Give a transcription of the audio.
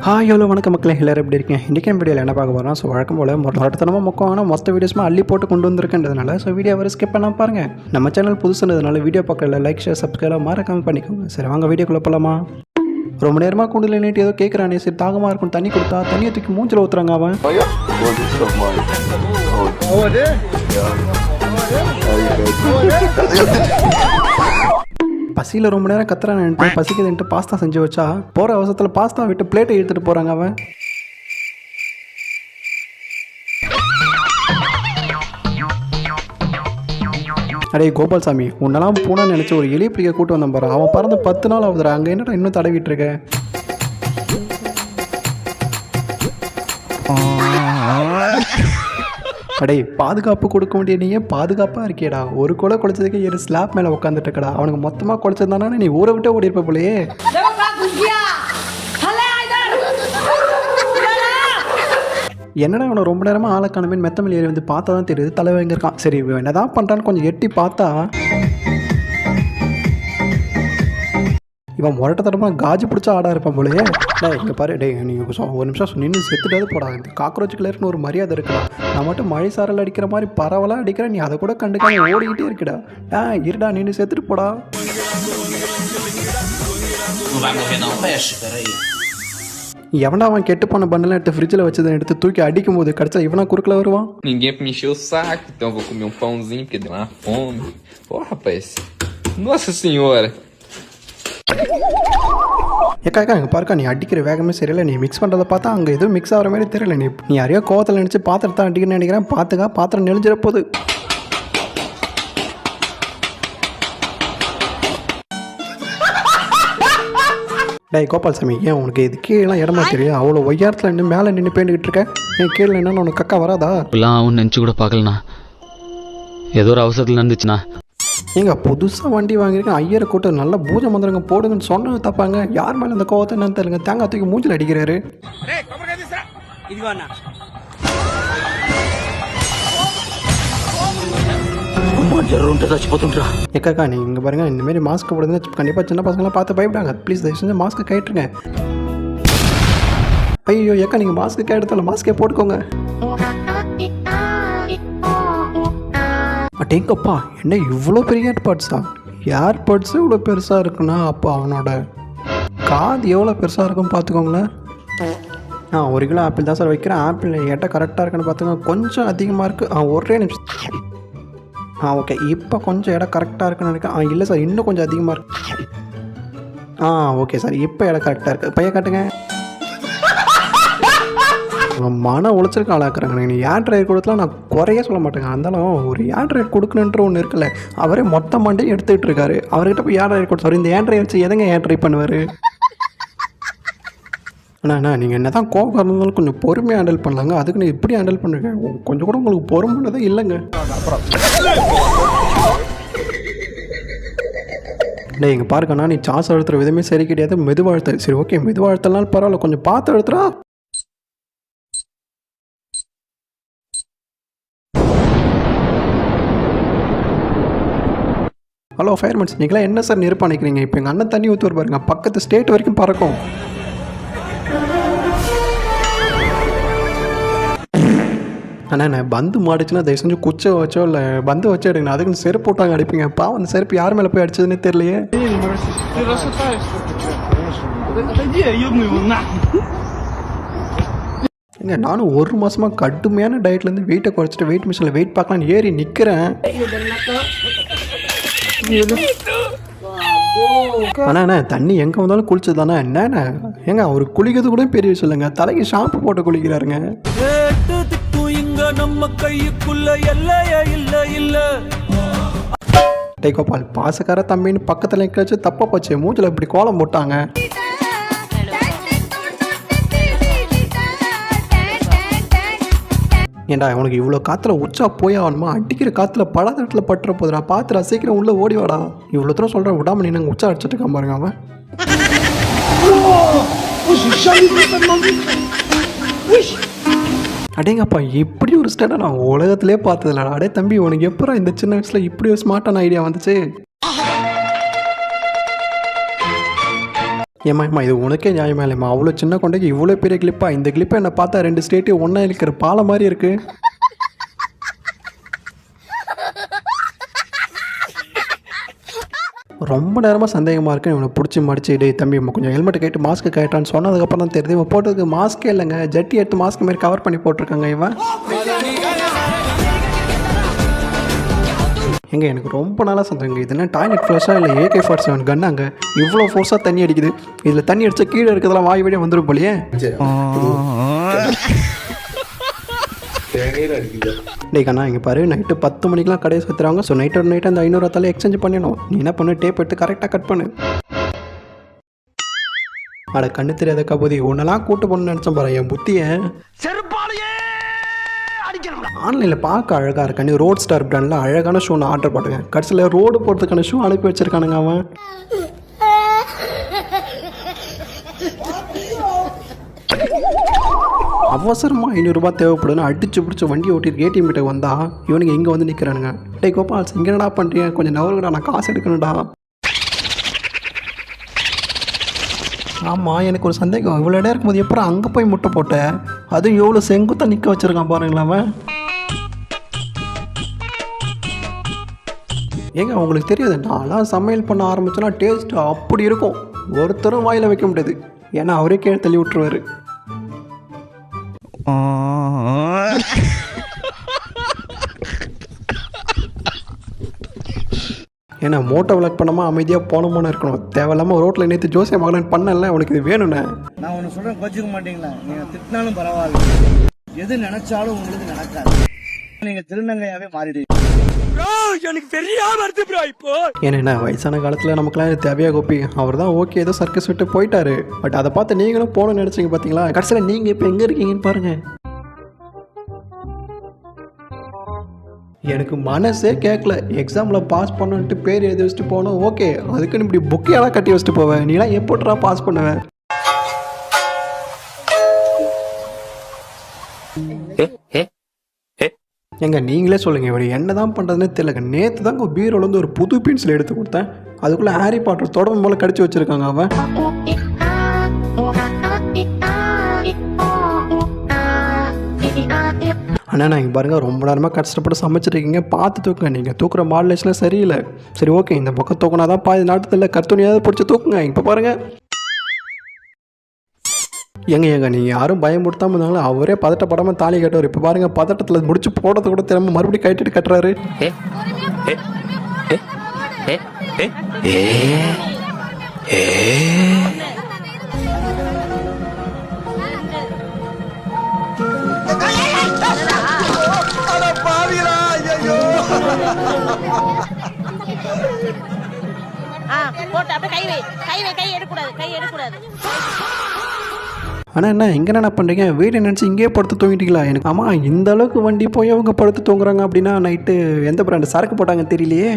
Hi hello வணக்கம் மக்களே, எல்லாரும் எப்படி இருக்கீங்க? இன்றைக்கி வீடியோவில் என்ன பார்க்க போகிறோம்? ஸோ வழக்கம் போல் மொத்தமாக மொக்கம் ஆனால் மொத்த வீடியோஸுமே அள்ளி போட்டு கொண்டு வந்திருக்கின்றதுனால ஸோ வீடியோ வரை ஸ்கிப் பண்ணால் பாருங்கள். நம்ம சேனல் புதுசுன்றதுனால வீடியோ பார்க்கல லைக் ஷேர் சப்ஸ்கிரைப் மறக்காம பண்ணிக்கோங்க. சரி வாங்க வீடியோக்குள்ளே போகலாமா? ரொம்ப நேரமாக கூண்டில் நீட்டி ஏதோ கேட்குறானே, சரி தாகமாக இருக்கும் தண்ணி கொடுத்தா தண்ணியை தூக்கி மூஞ்சில் ஊற்றுறாங்க அவன். பசியில் ரொம்ப நேரம் கத்துறான்ட்டு பசிக்குதுன்ட்டு பாஸ்தா செஞ்சு வச்சா போகிற அவசரத்தில் பாஸ்தா விட்டு பிளேட்டை எடுத்துகிட்டு போகிறாங்க அவன். அடே கோபால்சாமி, உன்னெல்லாம் பூனை நினச்சி ஒரு எலி பிடிக்க கூட்டு வந்தான் பாரு. அவன் பறந்து 10 நாள் ஆகுதுடா. அங்கே என்னடா இன்னும் தடவிட்டு இருக்க? அடே பாதுகாப்பு கொடுக்க வேண்டிய நீயே பாதுகாப்பாக இருக்கியடா. ஒரு கொலை குலைச்சதுக்கு ஏறு ஸ்லாப் மேலே உட்காந்துட்டு இருக்கடா. அவனுக்கு மொத்தமாக குலைச்சதுதானே நீ ஊரை விட்டு ஓடி இருப்ப போலையே. என்னடா அவனை ரொம்ப நேரமாக ஆளை காணுமே மெத்தமில் ஏறி வந்து பார்த்தா தான் தெரியுது தலைவன் எங்கே இருக்கான். சரி என்னதான் பண்ணுறான்னு கொஞ்சம் எட்டி பார்த்தா இவன் முரட்ட தடமாக காஜி பிடிச்சா ஆடா இருப்பான் போலையே. இங்கே பாரு, டே நீங்கள் ஒரு நிமிஷம் நின்று செத்துட்டாவது போடா. இந்த காக்ரோச் கிளர்னு ஒரு மரியாதை இருக்குடா. நான் மட்டும் மழை சாரல் அடிக்கிற மாதிரி பரவலாக அடிக்கிறேன், நீ அதை கூட கண்டுக்காம ஓடிக்கிட்டே இருக்குடா. இருடா நின்று செத்துட்டு போடா. எவனா அவன் கெட்டு போன பண்ணலாம் எடுத்து ஃப்ரிட்ஜில் வச்சதை எடுத்து தூக்கி அடிக்கும் போது கடைசியில் இவனா குறுக்கில் வருவான். Ninguém me encheu o saco, então eu vou comer um pãozinho porque deu uma fome. Pô, rapaz. Nossa senhora. ஏக்கா இங்கே பாருக்கா, நீ அடிக்கிற வேகமே சரியில்லை. நீ மிக்ஸ் பண்ணுறதை பார்த்தா அங்கே எதுவும் மிக்ஸ் ஆகிற மாதிரி தெரியல. நீ யாரையோ கோவத்தில் நினச்சி பாத்திரத்தை அடிக்கணும்னு நினைக்கிறேன். பார்த்துக்கா பாத்திரம் நெளிஞ்சிட போகுது. டே கோபால்சாமி, ஏன் உனக்கு இது கீழே இடமா தெரியும்? அவ்வளோ ஒய்யாரத்தில் நின்று மேலே நின்று பேண்டுக்கிட்டு இருக்க. ஏன் கீழே என்னன்னு உனக்கு கக்கா வராதா? இப்பெல்லாம் அவன் நினச்சி கூட பார்க்கலண்ணா. ஏதோ ஒரு அவசரத்தில் நடந்துச்சுண்ணா. ஏங்க புதுசாக வண்டி வாங்கியிருக்கேன், ஐயரை கூட்டு நல்லா பூஜை மந்திரங்க போடுங்கன்னு சொன்னது தப்பாங்க. யார் மேலே இந்த கோவத்தை என்னன்னு தெரியல. தேங்காய் தூக்கி மூஞ்சில் அடிக்கிறாரு. ஏக்காக்கா நீ இங்கே பாருங்க, இந்தமாரி மாஸ்க் போடுங்க. கண்டிப்பாக சின்ன பசங்களாம் பார்த்து பயப்படாங்க. ப்ளீஸ் தயவு செஞ்சு மாஸ்க்கு கேட்டுருங்க. ஐயோ ஏக்கா நீங்கள் மாஸ்க்கு கேட்டதில்ல, மாஸ்க்கே போட்டுக்கோங்க. அட்டேங்கப்பா, என்ன இவ்வளோ பெரிய ஏர்பாட்ஸா? ஏர்பாட்ஸு இவ்வளோ பெருசாக இருக்குன்னா அப்போ அவனோட காது எவ்வளோ பெருசாக இருக்குன்னு பார்த்துக்கோங்களேன். 1 கிலோ ஆப்பிள் தான் சார் வைக்கிறேன். ஆப்பிள் எட்ட கரெக்டாக இருக்குன்னு பார்த்துக்கோங்க. கொஞ்சம் அதிகமாக இருக்குது. ஒரே நிமிஷம். ஓகே, இப்போ கொஞ்சம் இடம் கரெக்டாக இருக்குன்னு நினைக்கிறேன். இல்லை சார், இன்னும் கொஞ்சம் அதிகமாக இருக்கு. ஓகே சார், இப்போ இடம் கரெக்டாக இருக்குது. பையன் காட்டுங்க. மன உளைச்சலுக்கு ஆளாக்குறாங்க. நீ ஏண்ட்ராய்டு கொடுத்தலாம் நான் குறைய சொல்ல மாட்டேங்க. இருந்தாலும் ஒரு ஏண்ட்ராய்டு கொடுக்கணுன்ற ஒன்று இருக்குல்ல, அவரே மொத்த மண்டையும் எடுத்துக்கிட்டு இருக்காரு. அவர்கிட்ட போய் ஏண்ட்ராய்டு கொடுத்தாரு. இந்த ஏண்ட்ராய்டு வச்சு எதங்க ஏண்ட்ராய்டு பண்ணுவார்? அண்ணா நீங்கள் என்ன தான் கோபம் இருந்தாலும் கொஞ்சம் பொறுமையாக ஹேண்டில் பண்ணலாங்க. அதுக்கு நீ இப்படி ஹேண்டில் பண்ணுங்க. கொஞ்சம் கூட உங்களுக்கு பொறுமைனதே இல்லைங்க. டே இங்கே பாருக்கண்ணா, நீ சாஸ் அழுத்துற விதமே சரி கிடையாது. மெதுவாழ்த்த. சரி ஓகே, மெதுவாழ்த்தலாம் பரவாயில்ல, கொஞ்சம் பார்த்து அழுத்துறா. ஹலோ ஃபயர்மேன்ஸ், நீங்களாம் என்ன சார் நெருப்பு அணைக்கிறீங்க? இப்போ எங்கள் அண்ணன் தண்ணி ஊற்றுவார் பாருங்க, பக்கத்து ஸ்டேட் வரைக்கும் பறக்கும். அண்ணா பந்து மாடிச்சுன்னா தயவு செஞ்சு குச்சை வச்சோ இல்லை பந்து வச்சோ எடுங்க. அதுக்குன்னு செருப்பு போட்டாங்க அடிப்பீங்க. பாவம் அந்த செருப்பு யார் மேலே போய் அடிச்சதுன்னே தெரியலையே. ஏங்க நானும் 1 மாதமாக கடுமையான டயட்லேருந்து வெயிட்டை குறைச்சிட்டு வெயிட் மிஷினில் வெயிட் பார்க்கலான்னு ஏறி நிற்கிறேன். அண்ணா தண்ணி எங்கே வந்தாலும் குளிச்சது தானே என்னண்ணா? ஏங்க அவர் குளிக்கிறது கூட பெரிய விஷயம் இல்லைங்க. தலைக்கு ஷாம்பு போட்டு குளிக்கிறாருங்க. நம்ம கைக்குள்ள டே கோபால், பாசக்கார தம்பின்னு பக்கத்தில் நிற்க தப்பா போச்சு. மூஞ்சில் இப்படி கோலம் போட்டாங்க. ஏண்டா உனக்கு இவ்வளோ காற்றுல உச்சா போய் ஆகணுமா? அடிக்கிற காற்றுல பழத்தட்டில் பட்டுற போதுடா. பார்த்துடா சீக்கிரம் உள்ளே ஓடி வாடா. இவ்வளோ தூரம் சொல்கிறேன் விடாம நீ நாங்கள் உச்சா அடிச்சுட்டு இருக்கான் பாருங்க அவன். அடேங்கப்பா, இப்படி ஒரு ஸ்டேட்டை நான் உலகத்திலே பார்த்ததில்லடா. அடே தம்பி, உனக்கு எப்போ இந்த சின்ன வயசில் இப்படி ஒரு ஸ்மார்ட்டான ஐடியா வந்துச்சு? ஏம்மா இது உனக்கே நியாயமா இல்லைம்மா? அவ்வளோ சின்ன கொண்டைக்கு இவ்வளோ பெரிய கிளிப்பா? இந்த கிளிப்பை என்னை பார்த்தா 2 ஸ்டேட்டையும் ஒன்றா இருக்கிற பாலம் மாதிரி இருக்குது. ரொம்ப நேரமாக சந்தேகமாக இருக்கு. இவனை பிடிச்சி மடிச்சு டே தம்பி கொஞ்சம் ஹெல்மெட்டை கேட்டு மாஸ்க்கு கேட்டான்னு சொன்னதுக்கப்புறம் தான் தெரியுது இவன் போட்டதுக்கு மாஸ்க்கே இல்லைங்க, ஜட்டி எடுத்து மாஸ்க் மாதிரி கவர் பண்ணி போட்டிருக்காங்க இவன். எங்க எனக்கு ரொம்ப நாளாக சந்தேகங்க, இது என்ன டாய்லெட் ஃப்ளஷாக இல்லை AK-47 கன்னாங்க? இவ்வளோ ஃபோர்ஸாக தண்ணி அடிக்குது. இதில் தண்ணி அடித்தா கீழே இருக்கிறதெல்லாம் வாய் வழியாக வந்துடும் போலியே. டே கண்ணா இங்கே பாரு, நைட்டு 10 மணிக்கெலாம் கடையை சுற்றுறாங்க. ஸோ நைட்டோட நைட்டு அந்த 500 ரூபாய் எக்ஸ்சேஞ்ச் பண்ணிடணும். நீ என்ன பண்ணு, டேப் எடுத்து கரெக்டாக கட் பண்ணு. அட கண்ணு தெரியாத கபோதி, உன்னெல்லாம் கூட்டு போகணும்னு நினச்சேன் பாரு என் புத்தியை. ஆன்லைனில் பார்க்க அழகாக இருக்கா, நீ ரோட் ஸ்டார் பிராண்டில் அழகான ஷூ நான் ஆர்டர் பண்ணுங்க. கடைசியில் ரோடு போகிறதுக்கான ஷூ அனுப்பி வச்சிருக்கானுங்க அவன். அவசரமாக 500 ரூபாய் தேவைப்படுதுன்னு அடிச்சு பிடிச்சி வண்டி ஓட்டிட்டு ATM கிட்ட வந்தா இவனுங்க இங்கே வந்து நிற்கிறானுங்க. டே கோபால் இங்கே என்னடா பண்ணுறீங்க, கொஞ்சம் நவருங்கடா, நான் காசு எடுக்கணும்டா. ஆமாம் எனக்கு ஒரு சந்தேகம், இவ்வளோ இடம் இருக்கும்போது எப்போ அங்கே போய் முட்டை போட்டேன்? அதுவும் எவ்வளோ செங்குத்தாக நிற்க வச்சுருக்கான் பாருங்களேன் அவன். ஏங்க உங்களுக்கு தெரியாது, நான்லாம் சமையல் பண்ண ஆரம்பிச்சோன்னா டேஸ்ட் அப்படி இருக்கும், ஒருத்தரும் வாயில் வைக்க முடியாது. ஏன்னா அவரே கீழே தள்ளி விட்டுருவாரு. ஏன்னா மோட்டோ விளாக் பண்ணாமல் அமைதியாக போனோமோன்னு இருக்கணும். தேவையில்லாமல் ரோட்டில் நேற்று ஜோசிய மகன் பண்ணல, உனக்கு இது வேணுண்ணே. நான் ஒன்று சொல்கிறேன், கோச்சிக்க மாட்டீங்களா? நீங்கள் திட்டினாலும் பரவாயில்ல, எது நினைச்சாலும் உங்களுக்கு நடக்காது. நீங்கள் திருநங்கையாவே மாறிடுவீங்க. எனக்கு தெரியாம இருக்கு ப்ரோ. இப்போ ஏன்னா வயசான காலத்தில் நமக்குலாம் இது தேவையா கோப்பி? அவர் தான் ஓகே ஏதோ சர்க்கஸ் விட்டு போயிட்டாரு. பட் அதை பார்த்து நீங்களும் போகணும்னு நினச்சிங்க பார்த்தீங்களா? கடைசியில் நீங்கள் இப்போ எங்கே இருக்கீங்கன்னு பாருங்கள். எனக்கு மனசே கேட்கல, எக்ஸாமில் பாஸ் பண்ணன்ட்டு பேர் எழுதி வச்சுட்டு போனோம். ஓகே, அதுக்குன்னு இப்படி புக்கையெல்லாம் கட்டி வச்சுட்டு போவேன். நீலாம் எப்போட்றா பாஸ் பண்ணுவேன்? எங்க நீங்களே சொல்லுங்கள், இவர் என்ன தான் பண்ணுறதுன்னு தெரியலங்க. நேற்று தாங்க பீரோலேருந்து ஒரு புது பென்சில் எடுத்து கொடுத்தேன், அதுக்குள்ளே ஹாரி பாட்டர் தொடர்பு போல் கடிச்சு வச்சுருக்காங்க அவன். ஆனால் நான் இங்கே பாருங்கள், ரொம்ப நேரமாக கஷ்டப்பட்டு சமைச்சிருக்கீங்க, பார்த்து தூக்குங்க. நீங்கள் தூக்குற மாடலேஷனில் சரியில்லை. சரி ஓகே, இந்த பக்கம் தூக்குனா தான் பாதி நாட்டத்தில் கருத்துணியாவது பிடிச்சி தூக்குங்க. இப்போ பாருங்கள் ஏங்க நீங்கள் யாரும் பயமுடுத்தாமல் இருந்தாங்களோ அவரே பதட்டப்படாமல் தாலி கட்டுவார். இப்போ பாருங்கள் பதட்டத்தில் முடிச்சு போடுறது கூட திரும்ப மறுபடியும் கைட்டு கட்டுறாரு. ஆனால் என்ன இங்கே என்ன பண்ணுறீங்க? வீடு நினச்சி இங்கேயே படுத்து தூங்கிட்டீங்களா? எனக்கு ஆமாம், இந்த அளவுக்கு வண்டி போய் அவங்க படுத்து தூங்குறாங்க அப்படின்னா நைட்டு எந்த பிராண்டு சரக்கு போட்டாங்க தெரியலையே.